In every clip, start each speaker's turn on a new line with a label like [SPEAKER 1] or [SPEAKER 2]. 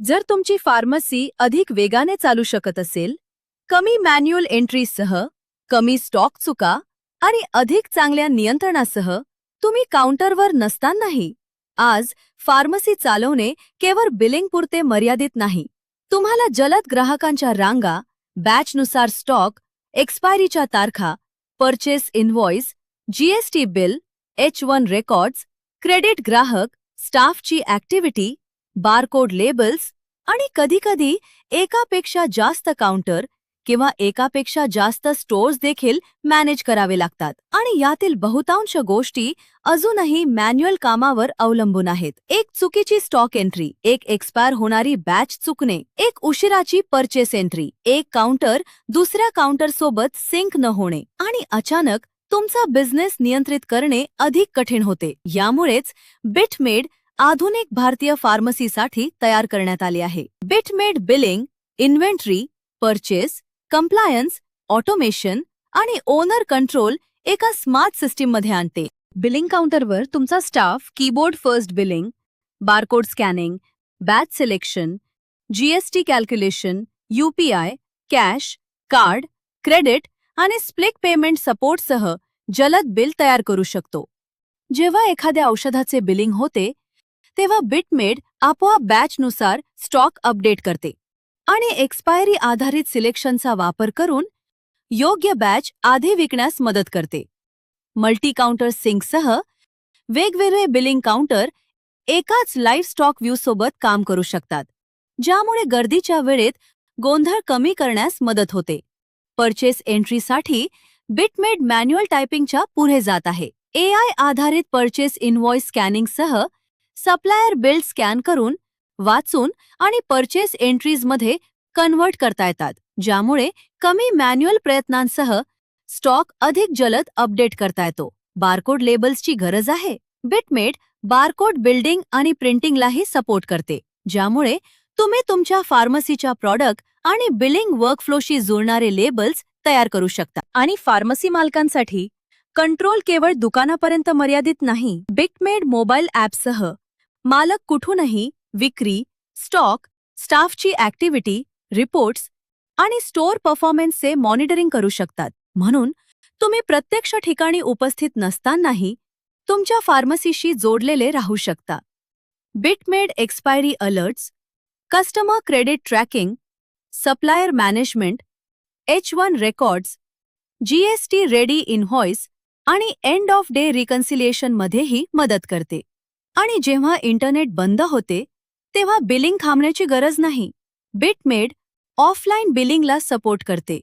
[SPEAKER 1] जर तुमची फार्मसी अधिक वेगाने चालू शकत असेल, कमी मॅन्युअल एंट्रीसह, कमी स्टॉक चुका आणि अधिक चांगल्या नियंत्रणासह, तुम्ही काउंटरवर नसतानाही आज फार्मसी चालवणे केवळ बिलिंगपुरते मर्यादित नाही. तुम्हाला जलद ग्राहकांच्या रांगा, बॅचनुसार स्टॉक, एक्सपायरीच्या तारखा, purchase invoice, GST bill, H1 records, credit ग्राहक, स्टाफची ॲक्टिव्हिटी, बारकोड लेबल्स आणि कधीकधी एकापेक्षा जास्त काउंटर किंवा एकापेक्षा जास्त स्टोअर्स देखील मॅनेज करावे लागतात. आणि यातील बहुतांश गोष्टी अजूनही मॅन्युअल कामावर अवलंबून आहेत. एक चुकीची स्टॉक एंट्री, एक एक्सपायर होणारी बॅच चुकणे, एक उशिराची पर्चेस एंट्री, एक काउंटर दुसऱ्या काउंटरसोबत सिंक न होणे आणि अचानक तुमचा बिझनेस नियंत्रित करणे अधिक कठीण होते. यामुळेच बिटमेड आधुनिक भारतीय फार्मसीसाठी तयार करण्यात आले आहे. बिटमेड billing, inventory, purchase, compliance, automation आणि ओनर कंट्रोल एका स्मार्ट सिस्टीममध्ये आणते. बिलिंग काउंटरवर तुमचा staff keyboard first billing, barcode scanning, batch selection, GST calculation, UPI, cash, card, credit आणि स्प्लिट पेमेंट सपोर्टसह जलद बिल तयार करू शकतो. जेव्हा एखाद्या औषधाचे बिलिंग होते, तेव्हा बिटमेड आपोआप बॅचनुसार स्टॉक अपडेट करते आणि एक्सपायरी आधारित सिलेक्शनचा वापर करून योग्य बॅच आधी विकण्यास मदत करते. मल्टी काउंटर सिंकसह वेगवेगळे बिलिंग काउंटर एकाच लाईव्ह स्टॉक व्ह्यूसोबत काम करू शकतात, ज्यामुळे गर्दीच्या वेळेत गोंधळ कमी करण्यास मदत होते. पर्चेस एंट्रीसाठी बिटमेड मॅन्युअल टायपिंगच्या पुढे जात आहे. AI आधारित पर्चेस इनव्हॉइस स्कॅनिंगसह सप्लायर बिल स्कॅन करून, वाचून आणि पर्चेस एंट्रीजमध्ये कन्व्हर्ट करता येतात, ज्यामुळे कमी मॅन्युअल प्रयत्नांसह स्टॉक अधिक जलद अपडेट करता येतो. बारकोड लेबल्सची गरज आहे. बिटमेड बारकोड बिल्डिंग आणि प्रिंटिंगलाही सपोर्ट करते, ज्यामुळे तुम्ही तुमच्या फार्मसीच्या प्रॉडक्ट आणि बिलिंग वर्कफ्लोशी जुळणारे लेबल्स तयार करू शकता. आणि फार्मसी मालकांसाठी कंट्रोल केवळ दुकानापर्यंत मर्यादित नाही. बिटमेड मोबाईल ॲपसह मालक कुठूनही विक्री, स्टॉक, स्टाफची ॲक्टिव्हिटी, रिपोर्ट्स आणि स्टोअर परफॉर्मन्सचे मॉनिटरिंग करू शकतात. म्हणून तुम्ही प्रत्यक्ष ठिकाणी उपस्थित नसतानाही तुमच्या फार्मसीशी जोडलेले राहू शकता. बिटमेड expiry alerts, customer credit tracking, supplier management, H1 records, GST ready invoice आणि एंड ऑफ डे रिकन्सिलिएशनमध्येही मदत करते. आणि जेव्हा इंटरनेट बंद होते, तेव्हा बिलिंग थांबण्याची गरज नाही. बिटमेड ऑफलाईन बिलिंगला सपोर्ट करते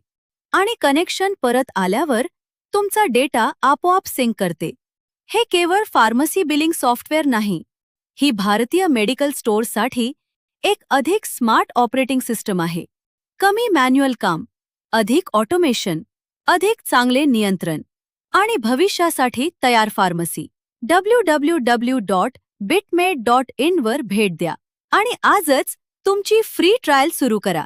[SPEAKER 1] आणि कनेक्शन परत आल्यावर तुमचा डेटा आपोआप सिंक करते. हे केवळ फार्मसी बिलिंग सॉफ्टवेअर नाही, ही भारतीय मेडिकल स्टोअर्ससाठी एक अधिक स्मार्ट ऑपरेटिंग सिस्टम आहे. कमी मॅन्युअल काम, अधिक ऑटोमेशन, अधिक चांगले नियंत्रण आणि भविष्यासाठी तयार फार्मसी. www.bitmade.in वर भेट द्या आणि आजच तुमची फ्री ट्रायल सुरू करा.